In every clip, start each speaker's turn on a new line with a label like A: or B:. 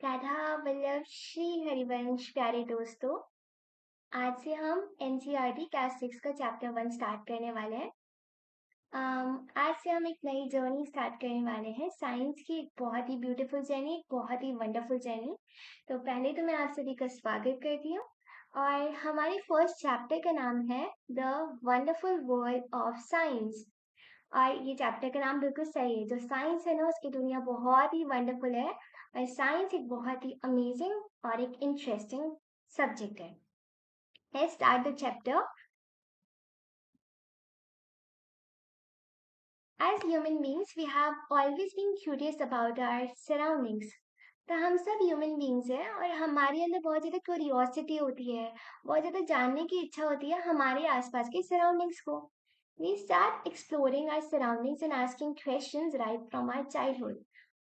A: राधा वल्लभ श्री हरिवंश प्यारे दोस्तों। आज से हम एनसीईआरटी क्लास 6 का चैप्टर 1 स्टार्ट करने वाले हैं। आज से हम एक नई जर्नी स्टार्ट करने वाले हैं, साइंस की एक बहुत ही ब्यूटीफुल जर्नी, एक बहुत ही वंडरफुल जर्नी। तो पहले तो मैं आप सभी का स्वागत करती हूँ और हमारे फर्स्ट चैप्टर का नाम है the wonderful world of science. और ये चैप्टर का नाम बिल्कुल सही है, जो साइंस है ना उसकी दुनिया बहुत ही वंडरफुल है और साइंस एक बहुत ही अमेजिंग और एक इंटरेस्टिंग सब्जेक्ट है। Let's start the chapter. As human beings, we have always been curious about our surroundings. तो हम सब ह्यूमन बींग्स हैं और हमारे अंदर बहुत ज़्यादा क्यूरियोसिटी होती है, बहुत ज़्यादा जानने की इच्छा होती है हमारे आसपास के सराउंडिंग्स को। We start exploring our surroundings and asking questions right from our childhood.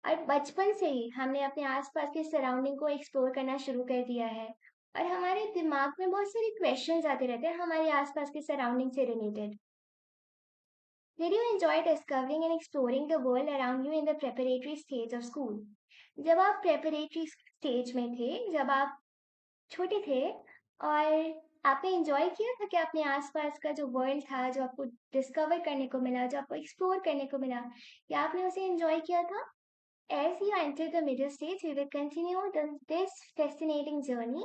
A: और बचपन से ही हमने अपने आसपास के सराउंडिंग को एक्सप्लोर करना शुरू कर दिया है और हमारे दिमाग में बहुत सारे क्वेश्चंस आते रहते हैं हमारे आसपास के सराउंडिंग से related. Did you enjoy discovering and exploring the world around you in the preparatory stage of school? जब आप preparatory stage में थे, जब आप छोटे थे और आपने एंजॉय किया था कि अपने आसपास का जो वर्ल्ड था, जो आपको डिस्कवर करने को मिला, जो आपको एक्सप्लोर करने को मिला, क्या आपने उसे एंजॉय किया था? As you enter the middle stage, we will continue this fascinating journey.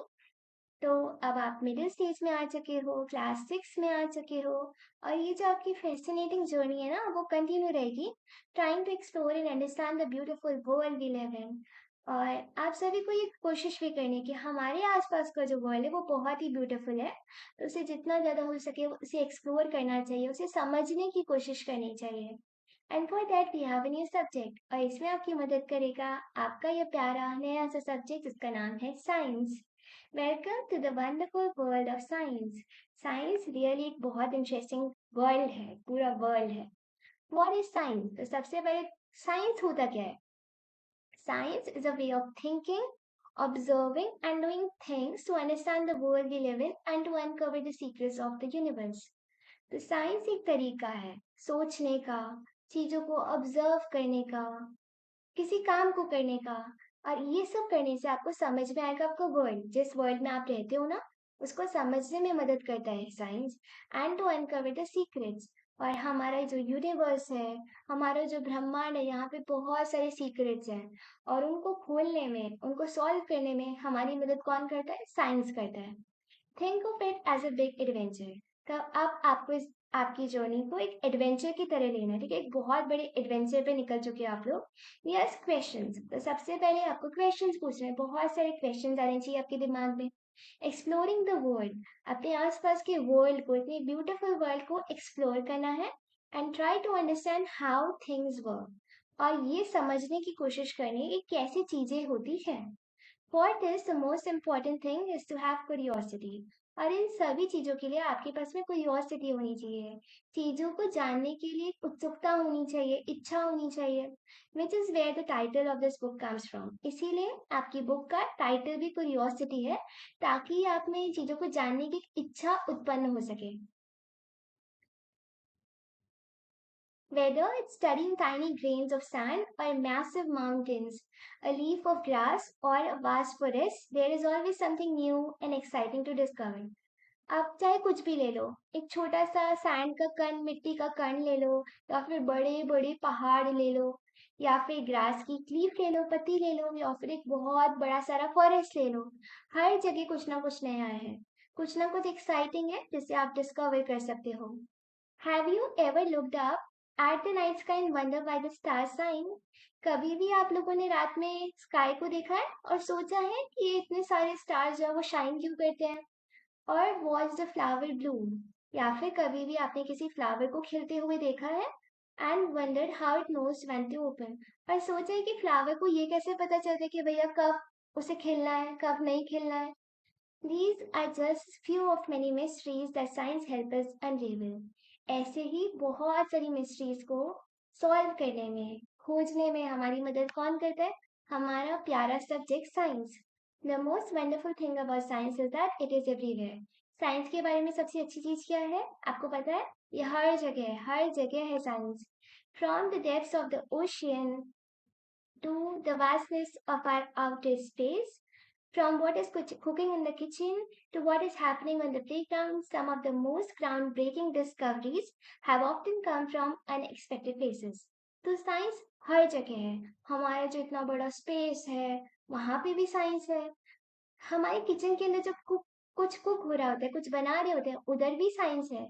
A: तो अब आप मिडिल स्टेज में आ चुके हो, क्लास 6 में आ चुके हो और ये जो आपकी फैसिनेटिंग जर्नी है ना वो कंटिन्यू रहेगी, trying to explore and understand the beautiful world we live in. और आप सभी को ये कोशिश भी करनी कि हमारे आसपास का जो वर्ल्ड है वो बहुत ही ब्यूटीफुल है, तो उसे जितना ज़्यादा हो सके उसे एक्सप्लोर करना चाहिए, उसे समझने की कोशिश करनी चाहिए। And for that we have a new subject, और इसमें आपकी मदद करेगा आपका ये प्यारा नया सा सब्जेक्ट जिसका नाम है science. Welcome to the wonderful world of science. Science really एक बहुत इंटरेस्टिंग वर्ल्ड है, पूरा वर्ल्ड है। What is science? तो सबसे पहले साइंस होता क्या है? Science is a way of thinking, observing and doing things to understand the world we live in and to uncover the secrets of the universe. तो साइंस एक तरीका है सोचने का, चीजों को ऑब्जर्व करने का, किसी काम को करने का, और ये सब करने से आपको समझ में आएगा आपका वर्ल्ड, जिस वर्ल्ड में आप रहते हो ना उसको समझने में मदद करता है science. And to uncover the secrets, और हमारा जो यूनिवर्स है, हमारा जो ब्रह्मांड है, यहाँ पे बहुत सारे सीक्रेट्स हैं और उनको खोलने में, उनको सॉल्व करने में हमारी मदद कौन करता है? साइंस करता है। Think of it as a big adventure. तो अब आपको आपकी जर्नी को एक एडवेंचर की तरह लेना है, ठीक है? एक बहुत बड़े एडवेंचर पे निकल चुके हैं आप लोग। Yes, questions. तो सबसे पहले आपको क्वेश्चंस पूछने हैं, बहुत सारे क्वेश्चंस आने चाहिए आपके दिमाग में। एक्सप्लोरिंग द वर्ल्ड, अपने आसपास के वर्ल्ड को, इतनी ब्यूटीफुल वर्ल्ड को एक्सप्लोर करना है and try to understand how things work, और ये समझने की कोशिश करनी है कि कैसे चीजें होती हैं। For this, the most important thing is to have curiosity. और इन सभी चीजों के लिए आपके पास में क्यूरियोसिटी होनी चाहिए, चीजों को जानने के लिए उत्सुकता होनी चाहिए, इच्छा होनी चाहिए, which is where the title of this book comes from. इसीलिए आपकी बुक का टाइटल भी क्यूरियोसिटी है, ताकि आप में इन चीजों को जानने की इच्छा उत्पन्न हो सके। Whether it's studying tiny grains of sand or massive mountains, a leaf of grass, or a vast forest, there is always something new and exciting to discover. आप चाहे कुछ भी ले लो, एक छोटा सा सैंड का कण, मिट्टी का कण ले लो, या फिर बड़े बड़े पहाड़ ले लो, या फिर ग्रास की क्लीफ ले लो, पत्ती ले लो, या फिर एक बहुत बड़ा सारा फॉरेस्ट ले लो। हर जगह कुछ ना कुछ नया है, कुछ ना कुछ एक्साइटिंग है जिसे आप डिस्कवर कर सकते हो। Have you ever looked up at the night sky and wondered why the stars shine? कभी भी आप लोगों ने रात में स्काई को देखा है और सोचा है कि ये इतने सारे स्टार्स जो है वो शाइन क्यों करते हैं? और वॉच द फ्लावर ब्लूम, या फिर कभी भी आपने किसी फ्लावर को खिलते हुए देखा है and wondered how it knows when to open, और सोचा है कि फ्लावर को ये कैसे पता चलता है कि भैया कब उसे खिलना है, कब नहीं खिलना है। These are just few of many mysteries that science helps us unravel. ऐसे ही बहुत सारी मिस्ट्रीज को सॉल्व करने में, खोजने में हमारी मदद कौन करता है? हमारा प्यारा subject science. The most wonderful thing about science is that it is everywhere. Science के बारे में सबसे अच्छी चीज क्या है आपको पता है? ये हर जगह है, हर जगह है science. From the depths of the ocean to the vastness of our outer space. From what is cooking in the kitchen to what is happening on the playground, some of the most groundbreaking discoveries have often come from unexpected places. तो science हर जगह है। हमारा जो इतना बड़ा space है, वहां पे भी साइंस है। हमारे किचन के अंदर जब कुछ कुक हो रहा होता है, कुछ बना रहे होते हैं, उधर भी साइंस है।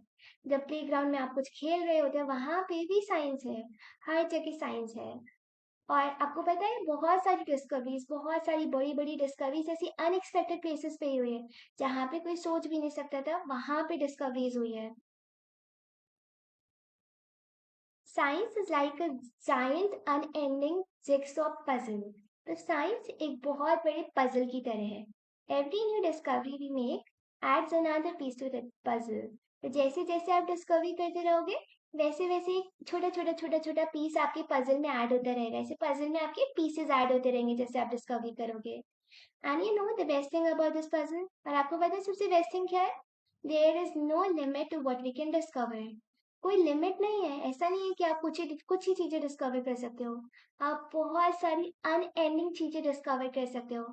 A: जब प्लेग्राउंड में आप कुछ खेल रहे होते हैं, वहां पे भी साइंस है। हर जगह साइंस है। और आपको पता है बहुत सारी डिस्कवरीज, बहुत सारी बड़ी बड़ी डिस्कवरीज ऐसी अनएक्सपेक्टेड प्लेसेस पे हुई है, जहाँ पे कोई सोच भी नहीं सकता था, वहां पे डिस्कवरीज हुई है। Science is like a giant unending jigsaw puzzle. तो साइंस एक बहुत बड़े पजल की तरह है। Every new discovery we make adds another piece to the puzzle. तो जैसे जैसे आप डिस्कवरी करते रहोगे, वैसे वैसे छोटा छोटा पीस आपके पजल में ऐड होता रहेगा। ऐसे पजल में आपके पीसेस ऐड होते रहेंगे जैसे आप डिस्कवरी करोगे। And you know the best thing about this puzzle, और आपको पता है सबसे बेस्ट थिंग क्या है? There is no limit to what we can discover. कोई लिमिट नहीं है। ऐसा नहीं है कि आप कुछ ही चीजें डिस्कवर कर सकते हो। आप बहुत सारी अनएंडिंग चीजें डिस्कवर कर सकते हो।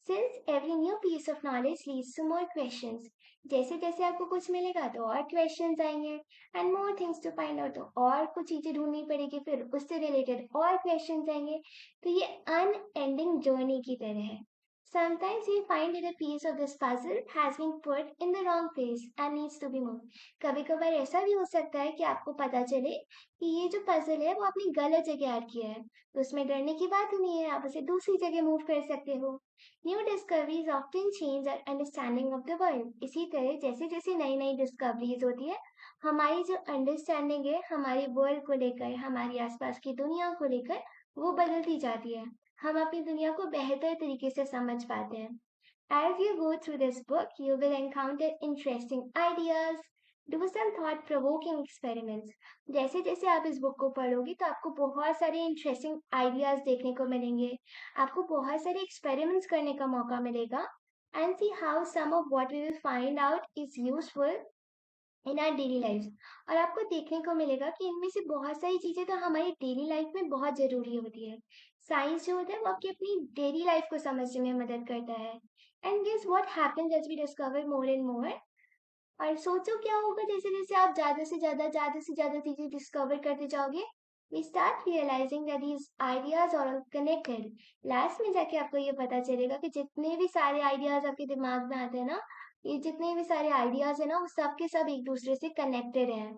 A: Since every new piece of knowledge leads to more questions. जैसे जैसे आपको कुछ मिलेगा तो और क्वेश्चंस आएंगे, and more things to find out, तो और कुछ चीजें ढूंढनी पड़ेगी, फिर उससे रिलेटेड और क्वेश्चंस आएंगे। तो ये अनएंडिंग जर्नी की तरह है। Sometimes we find that a piece of this puzzle has been put in the wrong place and needs to be moved. कभी कभार ऐसा भी हो सकता है कि आपको पता चले कि ये जो पजल है वो आपने गलत जगह ऐड किया है। तो उसमें डरने की बात ही नहीं है, आप उसे दूसरी जगह मूव कर सकते हो। New discoveries often change our understanding of the world. इसी तरह जैसे जैसे नई नई डिस्कवरीज होती है, हमारी जो अंडरस्टैंडिंग है हमारे वर्ल्ड को लेकर, हमारी आसपास की दुनिया को लेकर, वो बदलती जाती है। हम अपनी दुनिया को बेहतर तरीके से समझ पाते हैं। As you go through this book, you will encounter interesting ideas, do some thought-provoking experiments. जैसे जैसे आप इस बुक को पढ़ोगे तो आपको बहुत सारे इंटरेस्टिंग आइडियाज देखने को मिलेंगे। आपको बहुत सारे एक्सपेरिमेंट्स करने का मौका मिलेगा। And see how some of what we will find out is useful in are daily life. और आपको देखने को मिलेगा कि इनमें से बहुत सारी चीजें तो हमारी डेली लाइफ में बहुत जरूरी होती है। साइंस जो होता है वो आपकी अपनी डेली लाइफ को समझने में मदद करता है। And guess what happens as we discover more and more. और सोचो क्या होगा जैसे जैसे आप ज्यादा से ज्यादा चीजें डिस्कवर करते जाओगे। We start realising that these ideas are all connected। Last में जाके आपको ये पता चलेगा कि जितने भी सारे आइडियाज आपके दिमाग में आते हैं ना, ये जितने भी सारे आइडियाज है ना, वो सब के सब एक दूसरे से कनेक्टेड हैं।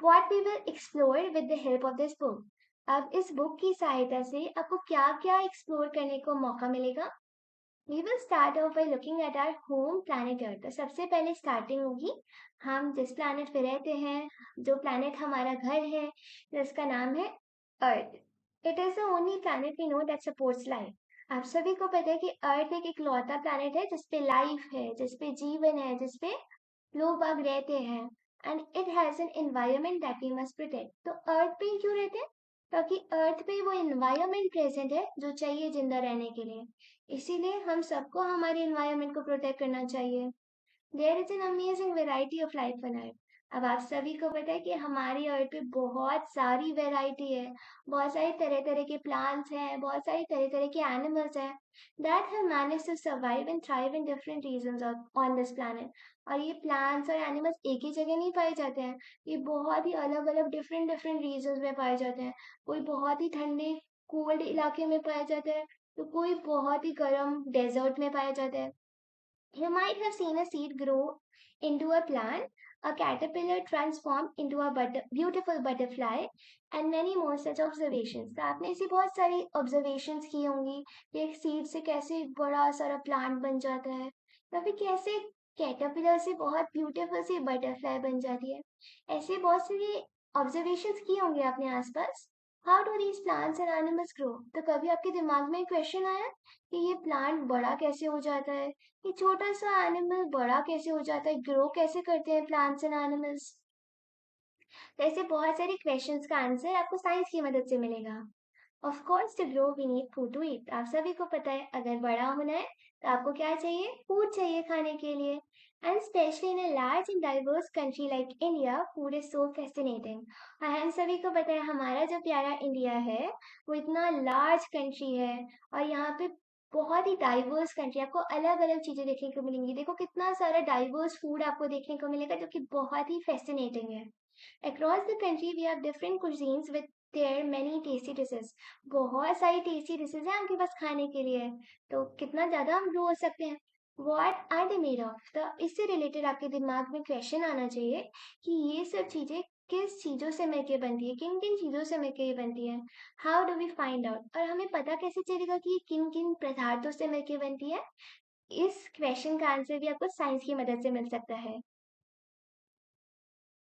A: What we will explore with the help of this book। अब इस बुक की सहायता से आपको क्या क्या एक्सप्लोर करने को मौका मिलेगा। We will start off by looking at our home planet Earth। तो सबसे पहले स्टार्टिंग होगी हम जिस planet पे रहते हैं, जो planet हमारा घर है, जिसका नाम है Earth। It is the only planet we know that supports life। आप सभी को पता है कि अर्थ एक इकलौता planet है जिसपे लाइफ है, जिसपे जीवन है, जिसपे लोग बाग रहते हैं। And it has an environment that we must protect. तो अर्थ पे ही क्यों रहते हैं? ताकि अर्थ पे वो एनवायरनमेंट प्रेजेंट है जो चाहिए जिंदा रहने के लिए। इसीलिए हम सबको हमारे एनवायरनमेंट को प्रोटेक्ट करना चाहिए। There is an amazing variety of life on earth. अब आप सभी को पता है कि हमारी अर्थ पे बहुत सारी वेराइटी है। बहुत सारी तरह तरह के प्लांट्स हैं, बहुत सारी तरह तरह के एनिमल्स हैं that have manage to survive and thrive in different regions on this planet. और ये प्लांट्स और एनिमल्स एक ही जगह नहीं पाए जाते हैं। ये बहुत ही अलग अलग डिफरेंट डिफरेंट रीजन्स में पाए जाते हैं। कोई बहुत ही ठंडे कोल्ड इलाके में पाया जाता है, तो कोई बहुत ही गर्म डेजर्ट में पाया जाता है। You might have seen a seed grow into a plant, a caterpillar transform into a beautiful butterfly, and many more such observations। तो आपने ऐसी बहुत सारी observations की होंगी कि एक सीड से कैसे एक बड़ा सारा प्लांट बन जाता है, या फिर कैसे कैटरपिलर से बहुत ब्यूटीफुल सी बटरफ्लाई बन जाती है। ऐसे बहुत सारी ऑब्जर्वेशंस की होंगी आपने आसपास। How do these plants and animals grow? तो कभी आपके दिमाग में क्वेश्चन आया कि ये प्लांट बड़ा कैसे हो जाता है, ये छोटा सा एनिमल बड़ा कैसे हो जाता है, ग्रो कैसे करते हैं प्लांट्स एंड एनिमल्स? तो ऐसे बहुत सारे क्वेश्चंस का आंसर आपको साइंस की मदद से मिलेगा। Of course to grow we need food to eat. आप सभी को पता है अगर बड़ा होना है तो आपको क्या चाहिए? फूड चाहिए खाने के लिए। And especially in a large and diverse country like India, food is so fascinating. और हम सभी को पता है हमारा जो प्यारा इंडिया है वो इतना लार्ज कंट्री है और यहाँ पे बहुत ही डाइवर्स कंट्री, आपको अलग अलग चीजें देखने को मिलेंगी। देखो कितना सारा डाइवर्स फूड आपको देखने को मिलेगा जो कि बहुत ही fascinating है। Across the country, we have different cuisines with their many tasty dishes. बहुत सारी टेस्टी डिशेज हैं आपके पास खाने के लिए, तो कितना ज्यादा हम ग्रो हो सकते हैं। What are they made of? तो इससे रिलेटेड आपके दिमाग में क्वेश्चन आना चाहिए कि ये सब चीजें किस चीजों से मिलके बनती है, किन किन चीजों से मिलके ये बनती है। How do we find out, और हमें पता कैसे चलेगा कि ये किन किन पदार्थों से मिलके बनती है। इस क्वेश्चन का आंसर भी आपको साइंस की मदद से मिल सकता है।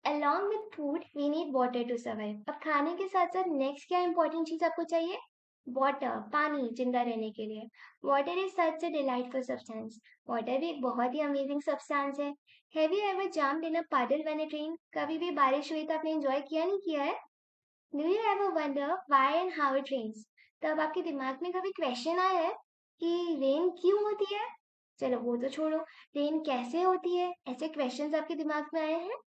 A: Along with food, we need water to survive. अब खाने के साथ साथ नेक्स्ट क्या इंपॉर्टेंट चीज आपको चाहिए? वाटर, पानी जिंदा रहने के लिए। Water is such A delightful substance. Water भी एक बहुत ही अमेजिंग सब्सटेंस है। Have you ever jumped in a puddle when it rained? कभी भी बारिश हुई तो आपने एंजॉय किया नहीं किया है? Do you ever wonder why and how it rains? तो अब आपके दिमाग में कभी क्वेश्चन आया है कि रेन क्यों होती है? चलो वो तो छोड़ो, रेन कैसे होती है, ऐसे क्वेश्चंस आपके दिमाग में आए हैं?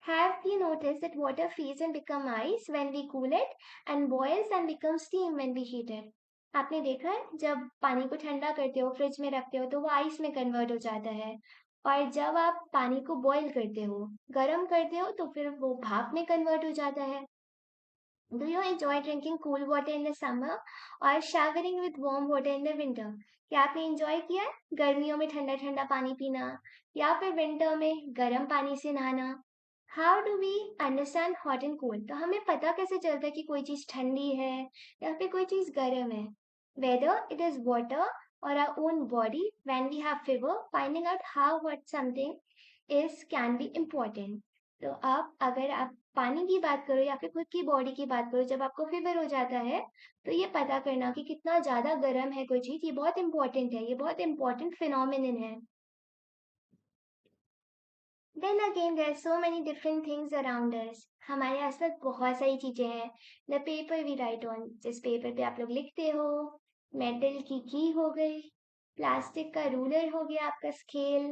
A: Have you noticed that water freezes and become ice when we cool it and boils and becomes steam when we heat it? आपने देखा है जब पानी को ठंडा करते हो, फ्रिज में रखते हो तो वो आइस में कन्वर्ट हो जाता है। और जब आप पानी को बॉईल करते हो, गर्म करते हो तो फिर वो भाप में कन्वर्ट हो जाता है। Do you enjoy drinking cool water in the summer or showering with warm water in the winter? क्या आपने एंजॉय किया है गर्मियों में ठंडा ठंडा पानी पीना या फिर विंटर में गर्म पानी से नहाना? How do we understand hot and cold, तो हमें पता कैसे चलता है कि कोई चीज ठंडी है या फिर कोई चीज गर्म है? Whether it is water or our own body when we have fever, finding out how what something is can be important. तो आप अगर आप पानी की बात करो या फिर खुद की बॉडी की बात करो, जब आपको फीवर हो जाता है तो ये पता करना कि कितना ज्यादा गर्म है कोई चीज, ये बहुत इंपॉर्टेंट है, ये बहुत इंपॉर्टेंट फिनोमिनन है। Then again, there are so many different things around us. हमारे आसपास बहुत सारी चीजें हैं। The paper we write on, जिस पेपर पे आप लोग लिखते हो, मेटल की हो गई, प्लास्टिक का रूलर हो गया, आपका scale,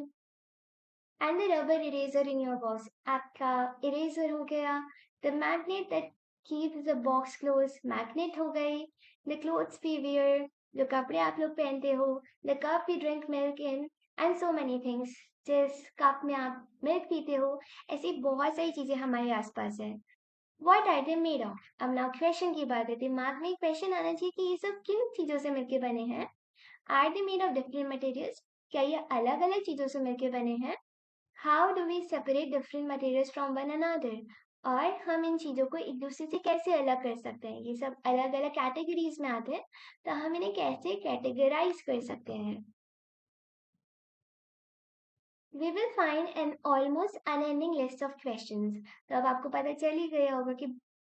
A: and the rubber eraser in your box, आपका इरेजर हो गया। The magnet that keeps the box close, magnet हो गई। द क्लोथ्स वी वियर, जो कपड़े आप लोग पहनते हो। The cup we drink milk in, and so many things, जिस कप में आप मिल्क पीते हो। ऐसी बहुत सारी चीजें हमारे आसपास है। What are they made of? अब नाउ क्वेश्चन की बात है, दिमाग में क्वेश्चन आना चाहिए कि ये सब किन चीजों से मिलके बने हैं। Are they made of different materials, क्या ये अलग अलग चीजों से मिलके बने हैं? How do we separate different materials from one another, और हम इन चीजों को एक दूसरे से कैसे अलग कर सकते हैं? ये सब अलग अलग कैटेगरीज में आते हैं, तो हम इन्हें कैसे कैटेगराइज कर सकते हैं? We will find an almost unending list of questions. तो अब आपको पता चल ही गया होगा कि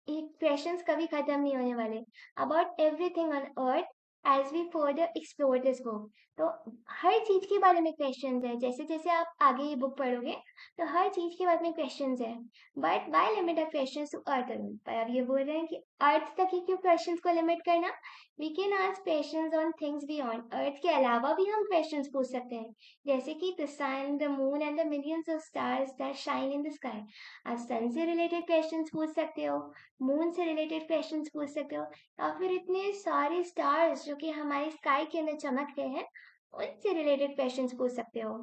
A: ये questions कभी खत्म नहीं होने वाले। About everything on earth as we further explore this book. तो हर चीज के बारे में questions है। जैसे जैसे आप आगे ये बुक पढ़ोगे तो हर चीज के बारे में questions है। But why limit our questions to earth alone? पर अब ये बोल रहे हैं कि अर्थ तक ही क्यों questions को limit करना? We can ask questions on things beyond. अर्थ के अलावा भी हम questions पूछ सकते हैं, जैसे कि the sun, the moon and the millions of stars that shine in the sky. आप सन से रिलेटेड क्वेश्चंस पूछ सकते हो, मून से रिलेटेड क्वेश्चंस पूछ सकते हो, या फिर इतने सारे स्टार्स जो कि हमारे स्काई के अंदर चमक रहे हैं उनसे रिलेटेड क्वेश्चंस पूछ सकते हो।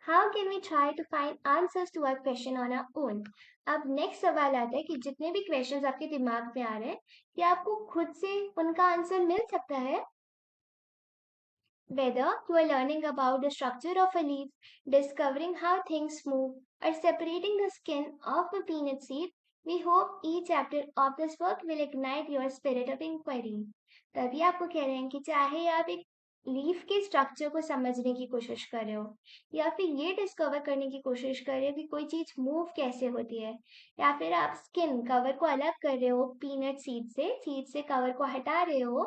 A: How can we try to find answers to our question on our own? अब नेक्स्ट सवाल आता है कि जितने भी क्वेश्चंस आपके दिमाग में आ रहे हैं, क्या आपको खुद से उनका आंसर मिल सकता है? Whether you are learning about the structure of a leaf, discovering how things move, or separating the skin of a peanut seed, we hope each chapter of this book will ignite your spirit of inquiry. तभी आपको कह रहे हैं कि चाहे आप एक leaf के स्ट्रक्चर को समझने की कोशिश कर रहे हो, या फिर ये डिस्कवर करने की कोशिश कर रहे हो कि कोई चीज मूव कैसे होती है, या फिर आप स्किन कवर को अलग कर रहे हो पीनट सीड से कवर को हटा रहे हो,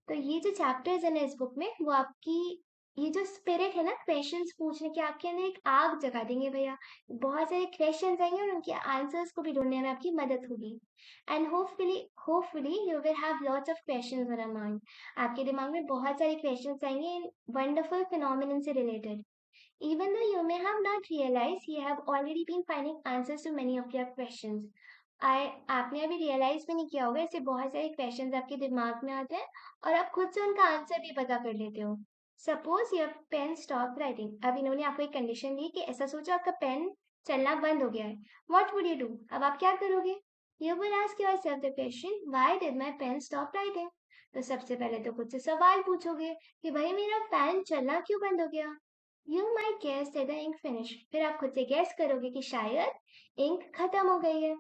A: तो ये जो चैप्टर्स है ना इस बुक में, वो आपकी ये जो स्पिरिट है ना क्वेश्चंस पूछने की, आपके अंदर एक आग जगा देंगे भैया। बहुत सारे क्वेश्चंस आएंगे और उनके आंसर्स को भी ढूंढने में आपकी मदद होगी। And hopefully you will have lots of questions in your mind. आपके दिमाग में बहुत सारे क्वेश्चंस आएंगे इन वंडरफुल फिनोमिनन से related. Even though you may have not realized, you have already been finding answers to many of your questions. आपने अभी realise भी नहीं किया होगा, ऐसे बहुत सारे क्वेश्चंस आपके दिमाग में आते हैं और आप खुद से उनका आंसर भी पता कर लेते हो। Suppose your pen stop writing. अब इन्होंने आपको एक कंडीशन दी कि ऐसा सोचो आपका पेन चलना बंद हो गया है। What would you do? अब आप क्या करोगे? You will ask yourself the question, why did my pen stop writing? तो सबसे पहले तो खुद से सवाल पूछोगे कि भाई मेरा पेन चलना क्यों बंद हो गया। You might guess that the ink finish. फिर आप खुद से गेस करोगे कि शायद इंक खत्म हो गई है।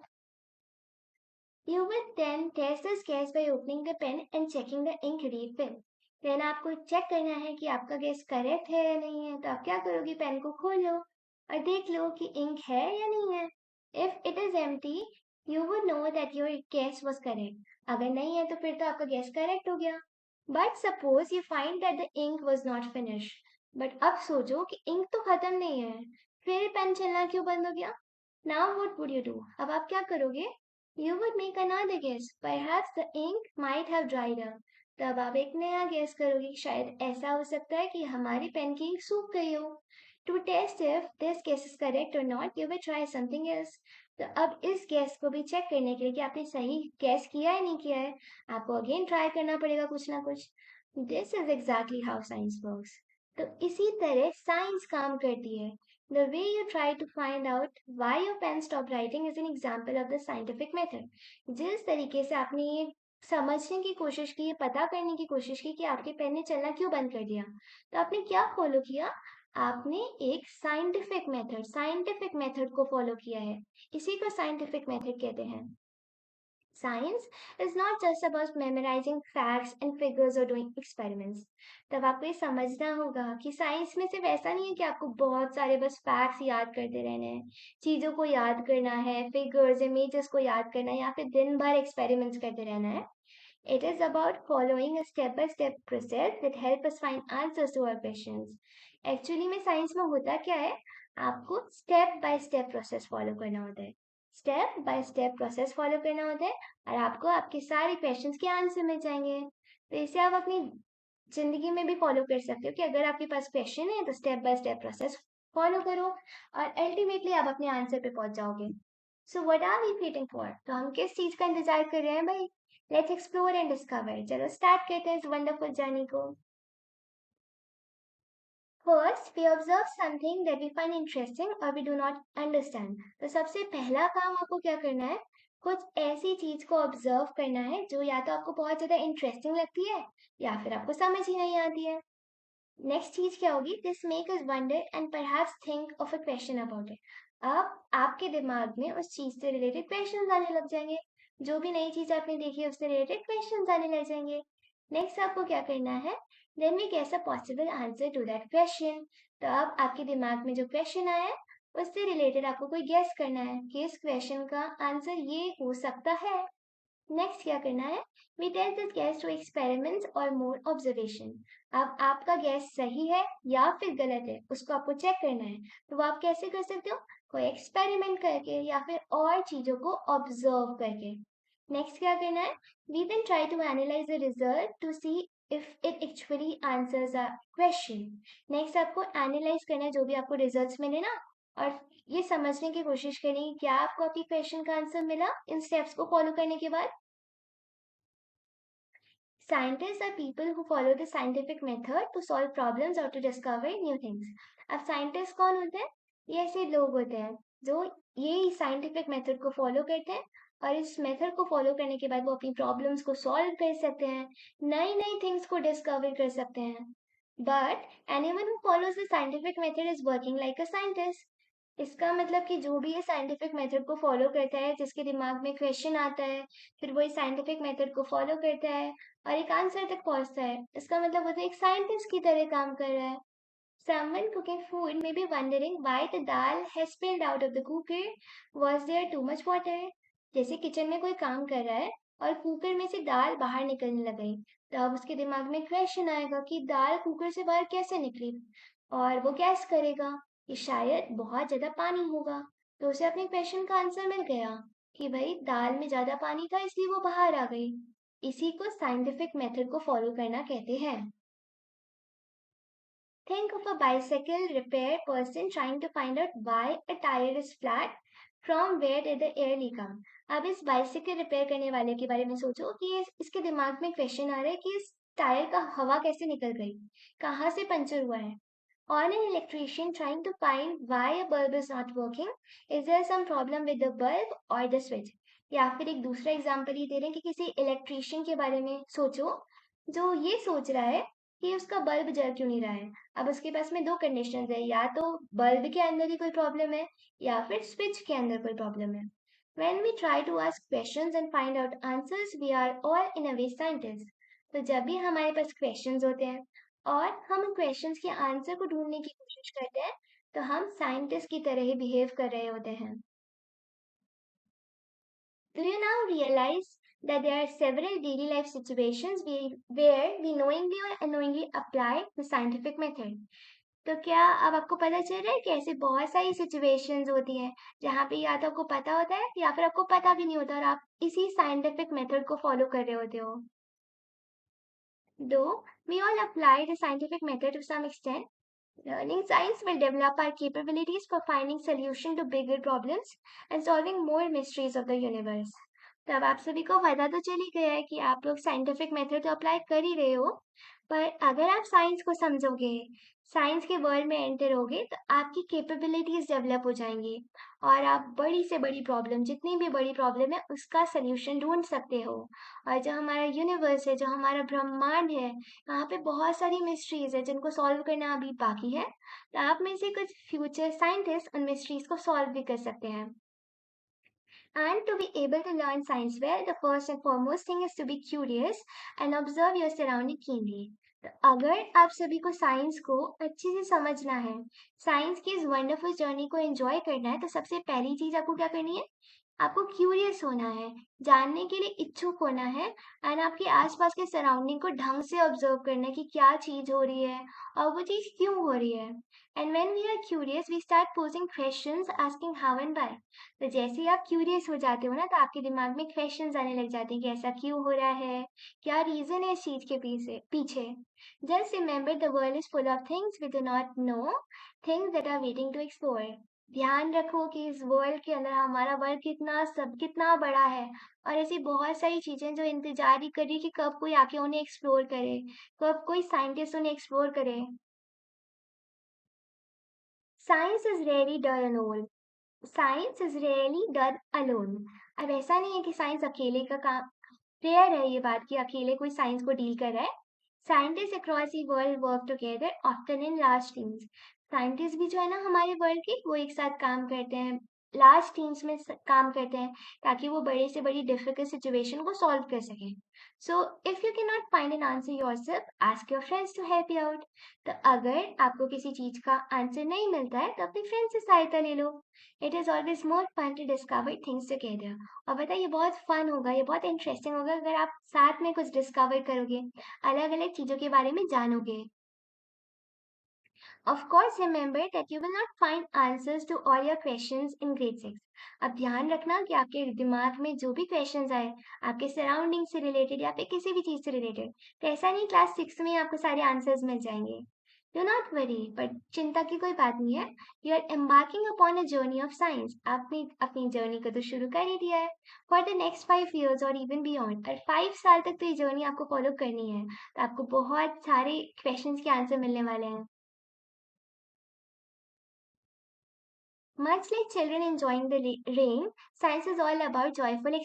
A: You will then test this guess by opening the pen and checking the ink refill. Then आपको चेक करना है कि आपका गेस करेक्ट है या नहीं है। तो आप क्या करोगे? पेन को खोलो और देख लो कि इंक है या नहीं है। If it is empty, you would know that your guess was correct. अगर नहीं है तो फिर तो आपका गेस करेक्ट हो गया। But suppose you find that the ink was not finished. But अब सोचो कि इंक तो खत्म नहीं है, फिर पेन चलना क्यों बंद हो गया? Now what would you do? अब आप क्या करोगे? You would make another guess. Perhaps the ink might have dried up. तब आप एक नया गेस करोगे, शायद ऐसा हो सकता है कि हमारी पेन की इंक सूख गई हो। To test if this guess is correct or not, you will try something else. तो अब इस गेस को भी चेक करने के लिए कि आपने सही गेस किया है नहीं किया है, आपको अगेन ट्राई करना पड़ेगा कुछ ना कुछ। This is exactly how science works. तो इसी तरह साइंस काम करती है। The way you try to find out why your pen stopped writing is an example of the scientific method. जिस तरीके से आपने ये समझने की कोशिश की, ये पता करने की कोशिश की कि आपके पेन ने चलना क्यों बंद कर दिया, तो आपने क्या फॉलो किया? आपने एक साइंटिफिक मेथड को फॉलो किया है। इसी को साइंटिफिक मेथड कहते हैं। Science is not just about memorizing facts and figures or doing experiments. तब आपको ये समझना होगा कि साइंस में सिर्फ ऐसा नहीं है कि आपको बहुत सारे बस फैक्ट्स याद करते रहने हैं, चीजों को याद करना है, फिगर्स इमेजेस को याद करना है या फिर दिन भर एक्सपेरिमेंट्स करते रहना है। It is about following a step-by-step process that help us find answers to our questions. Actually में साइंस में होता क्या है? आपको step by step process follow करना होता है। Step by step process follow करना होता है और आपको आपके सारे क्वेश्चंस के आंसर मिल जाएंगे। तो इसे आप अपनी जिंदगी में भी फॉलो कर सकते हो कि अगर आपके पास क्वेश्चन है तो step by step process follow करो और अल्टीमेटली आप अपने आंसर पे पहुंच जाओगे। So what are we waiting for? तो हम किस चीज का इंतजार कर रहे हैं भाई? Let's explore and discover. चलो स्टार्ट करते हैं इस वंडरफुल जर्नी को। First, we observe something that we find interesting or we do not understand. तो सबसे पहला काम आपको क्या करना है? कुछ ऐसी चीज को ऑब्जर्व करना है जो या तो आपको बहुत ज्यादा इंटरेस्टिंग लगती है या फिर आपको समझ ही नहीं आती है। नेक्स्ट चीज क्या होगी? This make us wonder and perhaps think of a question about it. अब आपके दिमाग में उस चीज से रिलेटेड क्वेश्चन आने लग जाएंगे। जो भी नई चीज आपने देखी है उससे रिलेटेड क्वेश्चन आने लग जाएंगे। नेक्स्ट आपको क्या करना है? Then we guess a possible answer to that question. तो अब आपके दिमाग में जो क्वेश्चन आया है उससे रिलेटेड आपको कोई गेस करना है कि इस क्वेश्चन का आंसर ये हो सकता है। नेक्स्ट क्या करना है? We test this guess to experiments और मोर ऑब्जर्वेशन। अब आपका गैस सही है या फिर गलत है उसको आपको चेक करना है। तो वो आप कैसे कर सकते हो? कोई एक्सपेरिमेंट करके या फिर और चीजों को ऑब्जर्व करके। नेक्स्ट क्या करना है? We then try to analyse the result to see if it actually answers a question. Next आपको एनालाइज करना है जो भी आपको रिजल्ट्स मिले ना, और ये समझने की कोशिश करनी है क्या आपको आपकी क्वेश्चन का आंसर मिला इन स्टेप्स को फॉलो करने के बाद। Scientists are people who follow the scientific method to solve problems or to discover new things. अब साइंटिस्ट कौन होते हैं? ये ऐसे लोग होते हैं जो ये साइंटिफिक मेथड को फॉलो करते हैं और इस मेथड को फॉलो करने के बाद वो अपनी प्रॉब्लम्स को सॉल्व कर सकते हैं, नई नई थिंग्स को डिस्कवर कर सकते हैं। But anyone who follows the scientific method is working like a scientist. इसका मतलब कि जो भी ये साइंटिफिक मेथड को फॉलो करता है, जिसके दिमाग में क्वेश्चन आता है, फिर वो इस साइंटिफिक मेथड को फॉलो करता है और एक आंसर तक पहुंचता है, इसका मतलब वो तो एक साइंटिस्ट की तरह काम कर रहा है। Someone cooking food may be wondering why the dal has spilled out of the cooker. Was there too much water? जैसे किचन में कोई काम कर रहा है और कुकर में से दाल बाहर निकलने लग गई, तो अब उसके दिमाग में क्वेश्चन आएगा कि दाल कुकर से बाहर कैसे निकली, और वो गैस करेगा कि शायद बहुत ज्यादा पानी होगा। तो उसे अपने क्वेश्चन का आंसर मिल गया कि भाई दाल में ज्यादा पानी था इसलिए वो बाहर आ गई। इसी को साइंटिफिक मेथड को फॉलो करना कहते हैं। Think of a bicycle repair person trying to find out why a tire is flat. From where did the air leak come? अब इस बाइसिकल रिपेयर करने वाले के बारे में सोचो कि इसके दिमाग में क्वेश्चन आ रहा है कि इस टायर का हवा कैसे निकल गई, कहाँ से पंचर हुआ है. On an electrician trying to find why a bulb is not working, is there some problem with the bulb or the switch? या फिर एक दूसरा एग्जांपल ही दे रहे हैं कि किसी इलेक्ट्रिशियन के बारे में सोचो जो ये सोच रहा है कि उसका बल्ब जल क्यों नहीं रहा है. अब उसके पास में दो कंडीशंस है, या तो बल्ब के अंदर ही कोई प्रॉब्लम है या फिर स्विच के अंदर कोई प्रॉब्लम है. When we try to ask questions and find out answers, we are all in a way scientists. तो जब भी हमारे पास क्वेश्चंस होते हैं और हम उन क्वेश्चंस के आंसर को ढूंढने की कोशिश करते हैं, तो हम साइंटिस्ट की तरह ही बिहेव कर रहे होते हैं. Do you now realize that there are several daily life situations where we knowingly or unknowingly apply the scientific method? तो क्या अब आपको पता चल रहा है कि ऐसी बहुत सारी सिचुएशंस होती हैं जहाँ पे या तो आपको पता होता है या फिर आपको पता भी नहीं होता और आप इसी साइंटिफिक मेथड को फॉलो कर रहे होते हो. Though we all apply the scientific method to some extent, learning science will develop our capabilities for finding solution to bigger problems and solving more mysteries of the universe. तो अब आप सभी को पता तो चल ही गया है कि आप लोग साइंटिफिक मेथड तो अप्लाई कर ही रहे हो, पर अगर आप साइंस को समझोगे, साइंस के वर्ल्ड में एंटर होगे, तो आपकी कैपेबिलिटीज डेवलप हो जाएंगी और आप बड़ी से बड़ी प्रॉब्लम, जितनी भी बड़ी प्रॉब्लम है, उसका सल्यूशन ढूंढ सकते हो. और जो हमारा यूनिवर्स है, जो हमारा ब्रह्मांड है, यहाँ पे बहुत सारी मिस्ट्रीज है जिनको सॉल्व करना अभी बाकी है. तो आप में से कुछ फ्यूचर साइंटिस्ट उन मिस्ट्रीज को सॉल्व भी कर सकते हैं. And to be able to learn science well, the first and foremost thing is to be curious and observe your surrounding keenly. तो अगर आप सभी को साइंस को अच्छे से समझना है, साइंस की इस वंडरफुल जर्नी को एंजॉय करना है, तो सबसे पहली चीज आपको क्या करनी है? आपको क्यूरियस होना है, जानने के लिए इच्छुक होना है एंड आपके आसपास के सराउंडिंग को ढंग से ऑब्जर्व करना है कि क्या चीज हो रही है और वो चीज क्यों हो रही है. And when we are curious we start posing questions asking how and why. तो जैसे ही आप क्यूरियस हो जाते हो ना, तो आपके दिमाग में क्वेश्चंस आने लग जाते हैं कि ऐसा क्यों हो रहा है, क्या रीजन है इस चीज के पीछे पीछे. Just remember the world is full of things we do not know, things that are waiting to explore. ध्यान रखो कि इस वर्ल्ड के अंदर हमारा वर्ल्ड कितना बड़ा है और ऐसी बहुत सारी चीजें जो इंतजार ही कर रही कि कब कोई आके उन्हें एक्सप्लोर करे, कब कोई साइंटिस्ट उन्हें एक्सप्लोर करे. Science is rarely done alone. Science is rarely done alone. अब ऐसा नहीं है कि साइंस अकेले का काम. रेयर है ये बात कि अकेले कोई साइंस को डील कर रहा है. Scientist across the world work together often in large teams. Scientist भी जो है ना हमारे वर्ल्ड के, वो एक साथ काम करते हैं, लार्ज टीम्स में काम करते हैं ताकि वो बड़े से बड़ी डिफिकल्ट सिचुएशन को सॉल्व कर सकें. So if you can not find an answer yourself, ask your friends to help you out. तो अगर आपको किसी चीज का आंसर नहीं मिलता है तो अपने फ्रेंड से सहायता ले लो. It is always more fun to discover things together. और पता है ये बहुत फन होगा, ये बहुत इंटरेस्टिंग होगा अगर आप साथ में कुछ डिस्कवर करोगे, अलग अलग चीजों के बारे में जानोगे. Of course, remember that you will not find answers to all your questions in grade 6. अब ध्यान रखना कि आपके दिमाग में जो भी क्वेश्चंस आए, आपके सराउंडिंग से रिलेटेड या फिर किसी भी चीज से रिलेटेड, तो ऐसा नहीं क्लास 6 में ही आपको सारे आंसर्स मिल जाएंगे. डू नॉट वरी, पर चिंता की कोई बात नहीं है. You are embarking upon a journey of science. आपने अपनी जर्नी को तो शुरू कर ही दिया है फॉर द नेक्स्ट 5 years और इवन बियॉन्ड. और 5 साल तक तो ये जर्नी आपको फॉलो करनी है, तो आपको बहुत सारे क्वेश्चंस के आंसर मिलने वाले हैं. Much like children enjoying the rain, science is all about joyful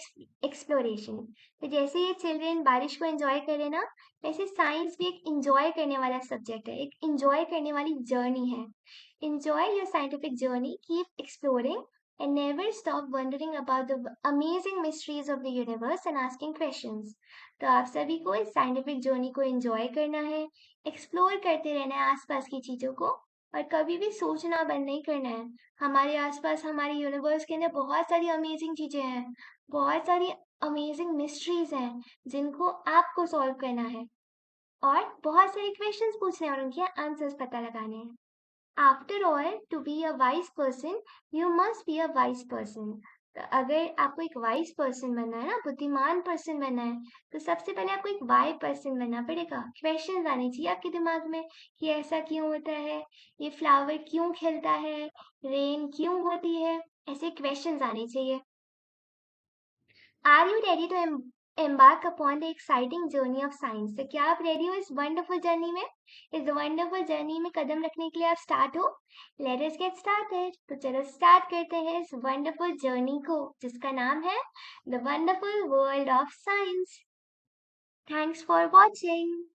A: exploration. तो जैसे ये चिल्ड्रन बारिश को एंजॉय करे ना, वैसे साइंस भी एक एंजॉय करने वाला सब्जेक्ट है, एक एंजॉय करने वाली जर्नी है. Enjoy your scientific journey, keep exploring, and never stop wondering about the amazing mysteries of the universe and asking questions. तो आप सभी को इस साइंटिफिक जर्नी को एंजॉय करना है, एक्सप्लोर करते रहना है आसपास की चीजों को, और कभी भी सोचना बंद नहीं करना है. हमारे आसपास हमारे यूनिवर्स के अंदर बहुत सारी अमेजिंग चीजें हैं, बहुत सारी अमेजिंग मिस्ट्रीज हैं जिनको आपको सॉल्व करना है और बहुत सारे क्वेश्चंस पूछने हैं और उनके आंसर्स पता लगाने हैं. After all, to be a wise person, you must be a wise person. तो अगर आपको एक वाइज पर्सन बनना है ना, बुद्धिमान पर्सन बनना है, तो सबसे पहले आपको एक वाई पर्सन बनना पड़ेगा। क्वेश्चन आने चाहिए आपके दिमाग में कि ऐसा क्यों होता है, ये फ्लावर क्यों खिलता है, रेन क्यों होती है, ऐसे क्वेश्चंस आने चाहिए। Are you ready to embark upon the exciting journey of science? तो क्या आप रेडी हो इस वंडरफुल जर्नी में? इस वंडरफुल जर्नी में कदम रखने के लिए आप स्टार्ट हो? Let us get started. तो चलो स्टार्ट करते हैं इस वंडरफुल जर्नी को, जिसका नाम है the wonderful world of science. Thanks for watching.